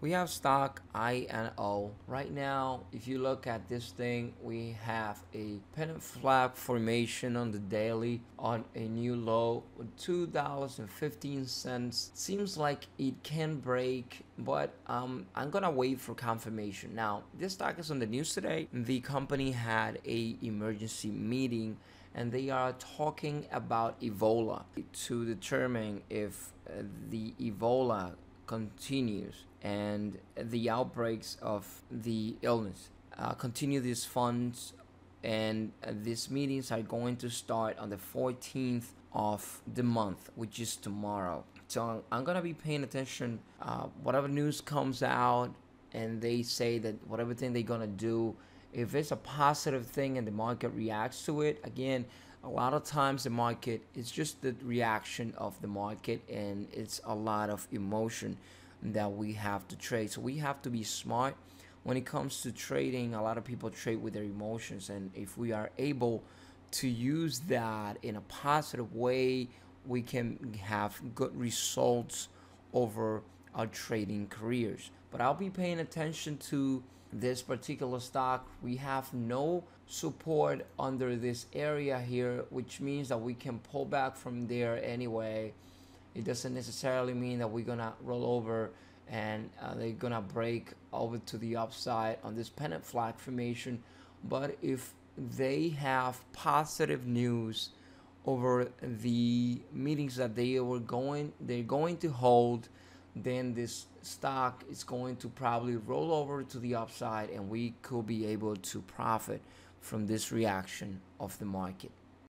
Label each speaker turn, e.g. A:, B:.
A: We have stock INO. Right now, if you look at this thing, we have a pennant flag formation on the daily on a new low with $2.15. Seems like it can break, but I'm gonna wait for confirmation. Now, this stock is on the news today. The company had a emergency meeting and they are talking about Ebola to determine if the Ebola continues and the outbreaks of the illness continue. These funds and these meetings are going to start on the 14th of the month, which is tomorrow. So I'm gonna be paying attention. Whatever news comes out and they say that whatever thing they're gonna do, if it's a positive thing and the market reacts to it, again, a lot of times the market is just the reaction of the market, and it's a lot of emotion that we have to trade. So we have to be smart when it comes to trading. A lot of people trade with their emotions, and if we are able to use that in a positive way, we can have good results over our trading careers. But I'll be paying attention to this particular stock. We have no support under this area here, which means that we can pull back from there anyway. It doesn't necessarily mean that we're gonna roll over and they're gonna break over to the upside on this pennant flag formation. But if they have positive news over the meetings that they're going to hold, then this stock is going to probably roll over to the upside, and we could be able to profit from this reaction of the market.